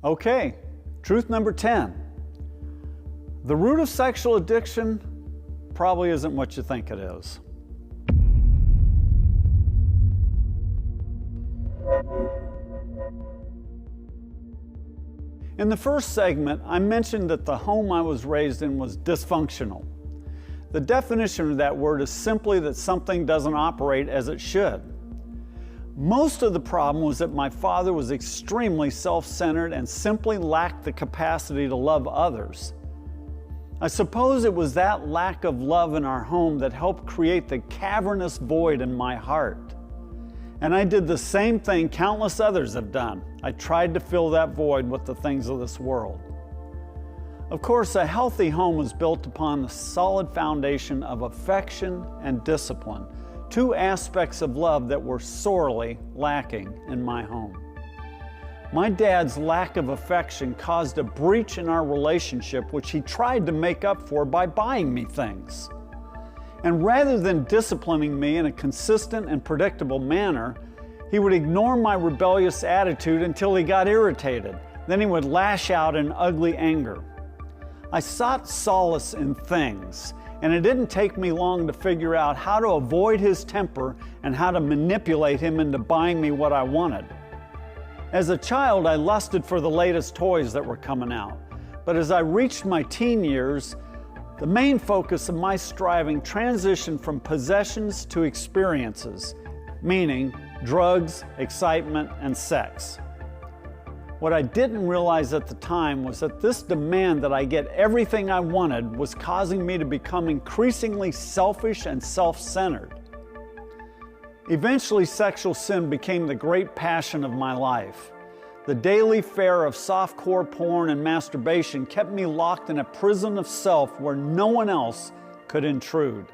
Okay, truth number 10. The root of sexual addiction probably isn't what you think it is. In the first segment, I mentioned that the home I was raised in was dysfunctional. The definition of that word is simply that something doesn't operate as it should. Most of the problem was that my father was extremely self-centered and simply lacked the capacity to love others. I suppose it was that lack of love in our home that helped create the cavernous void in my heart. And I did the same thing countless others have done. I tried to fill that void with the things of this world. Of course, a healthy home is built upon the solid foundation of affection and discipline, two aspects of love that were sorely lacking in my home. My dad's lack of affection caused a breach in our relationship, which he tried to make up for by buying me things. And rather than disciplining me in a consistent and predictable manner, he would ignore my rebellious attitude until he got irritated. Then he would lash out in ugly anger. I sought solace in things, and it didn't take me long to figure out how to avoid his temper and how to manipulate him into buying me what I wanted. As a child, I lusted for the latest toys that were coming out. But as I reached my teen years, the main focus of my striving transitioned from possessions to experiences, meaning drugs, excitement, and sex. What I didn't realize at the time was that this demand that I get everything I wanted was causing me to become increasingly selfish and self-centered. Eventually, sexual sin became the great passion of my life. The daily fare of softcore porn and masturbation kept me locked in a prison of self where no one else could intrude.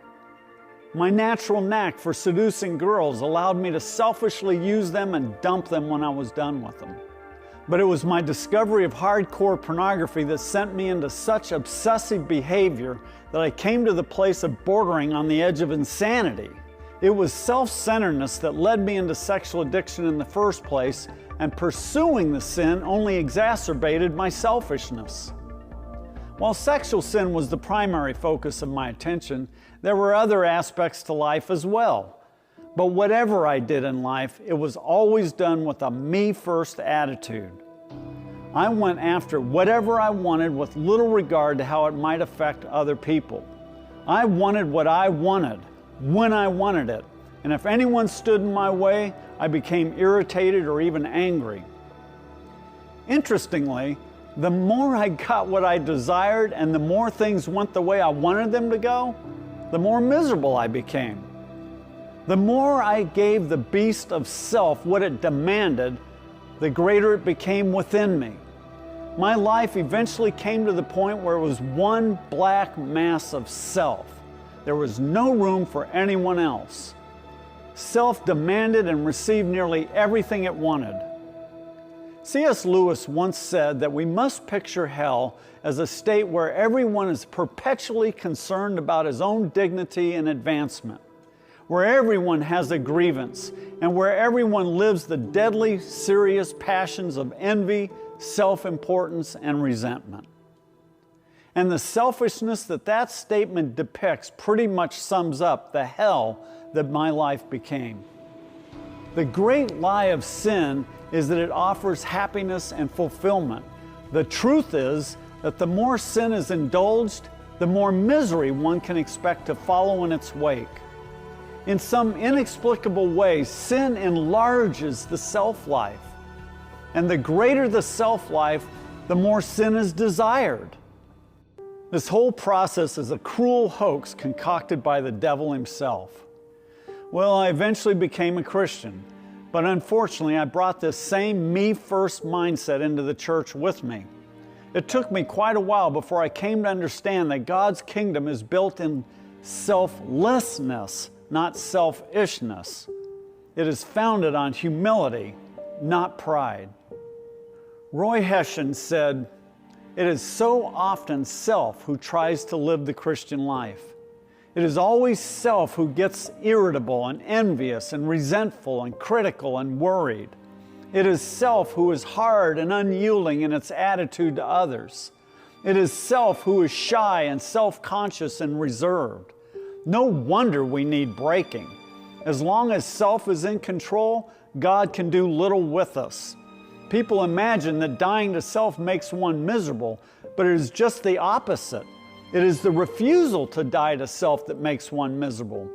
My natural knack for seducing girls allowed me to selfishly use them and dump them when I was done with them. But it was my discovery of hardcore pornography that sent me into such obsessive behavior that I came to the place of bordering on the edge of insanity. It was self-centeredness that led me into sexual addiction in the first place, and pursuing the sin only exacerbated my selfishness. While sexual sin was the primary focus of my attention, there were other aspects to life as well. But whatever I did in life, it was always done with a me-first attitude. I went after whatever I wanted with little regard to how it might affect other people. I wanted what I wanted, when I wanted it, and if anyone stood in my way, I became irritated or even angry. Interestingly, the more I got what I desired and the more things went the way I wanted them to go, the more miserable I became. The more I gave the beast of self what it demanded, the greater it became within me. My life eventually came to the point where it was one black mass of self. There was no room for anyone else. Self demanded and received nearly everything it wanted. C.S. Lewis once said that we must picture hell as a state where everyone is perpetually concerned about his own dignity and advancement, where everyone has a grievance, and where everyone lives the deadly, serious passions of envy, self-importance, and resentment. And the selfishness that that statement depicts pretty much sums up the hell that my life became. The great lie of sin is that it offers happiness and fulfillment. The truth is that the more sin is indulged, the more misery one can expect to follow in its wake. In some inexplicable way, sin enlarges the self-life. And the greater the self-life, the more sin is desired. This whole process is a cruel hoax concocted by the devil himself. Well, I eventually became a Christian, but unfortunately I brought this same me-first mindset into the church with me. It took me quite a while before I came to understand that God's kingdom is built in selflessness, not selfishness. It is founded on humility, not pride. Roy Hession said, "It is so often self who tries to live the Christian life. It is always self who gets irritable and envious and resentful and critical and worried. It is self who is hard and unyielding in its attitude to others. It is self who is shy and self-conscious and reserved. No wonder we need breaking. As long as self is in control, God can do little with us. People imagine that dying to self makes one miserable, but it is just the opposite. It is the refusal to die to self that makes one miserable.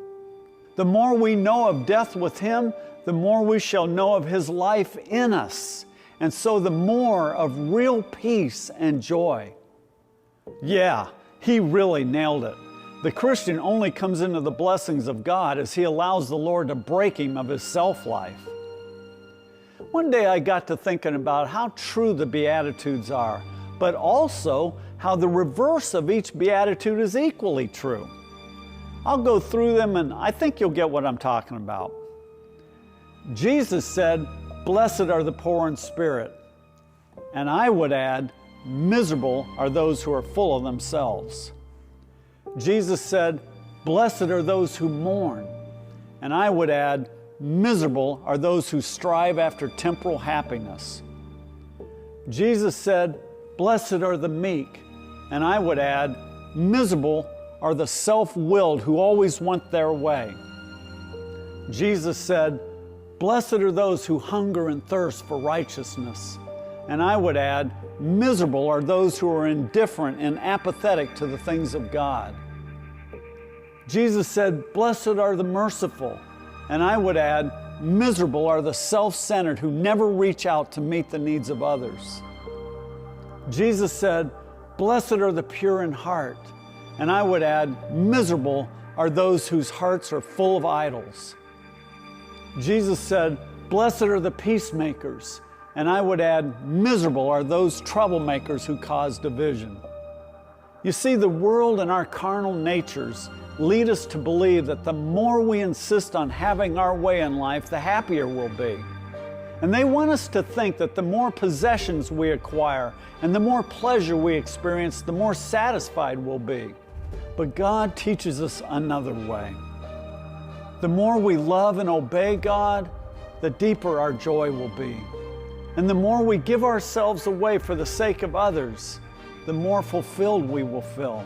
The more we know of death with Him, the more we shall know of His life in us, and so the more of real peace and joy. Yeah, he really nailed it. The Christian only comes into the blessings of God as he allows the Lord to break him of his self-life. One day I got to thinking about how true the Beatitudes are, but also how the reverse of each Beatitude is equally true. I'll go through them and I think you'll get what I'm talking about. Jesus said, "Blessed are the poor in spirit." And I would add, "Miserable are those who are full of themselves." Jesus said, "Blessed are those who mourn." And I would add, "Miserable are those who strive after temporal happiness." Jesus said, "Blessed are the meek." And I would add, "Miserable are the self-willed who always want their way." Jesus said, "Blessed are those who hunger and thirst for righteousness." And I would add, "Miserable are those who are indifferent and apathetic to the things of God." Jesus said, "Blessed are the merciful." And I would add, "Miserable are the self-centered who never reach out to meet the needs of others." Jesus said, "Blessed are the pure in heart." And I would add, "Miserable are those whose hearts are full of idols." Jesus said, "Blessed are the peacemakers." And I would add, "Miserable are those troublemakers who cause division." You see, the world and our carnal natures lead us to believe that the more we insist on having our way in life, the happier we'll be. And they want us to think that the more possessions we acquire and the more pleasure we experience, the more satisfied we'll be. But God teaches us another way. The more we love and obey God, the deeper our joy will be. And the more we give ourselves away for the sake of others, the more fulfilled we will feel.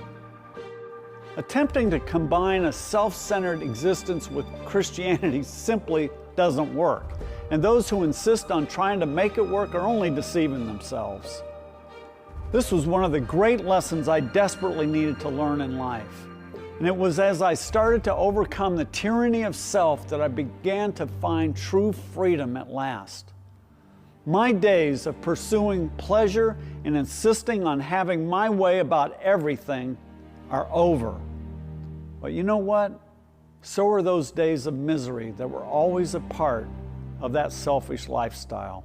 Attempting to combine a self-centered existence with Christianity simply doesn't work. And those who insist on trying to make it work are only deceiving themselves. This was one of the great lessons I desperately needed to learn in life. And it was as I started to overcome the tyranny of self that I began to find true freedom at last. My days of pursuing pleasure and insisting on having my way about everything are over. But you know what? So are those days of misery that were always a part of that selfish lifestyle.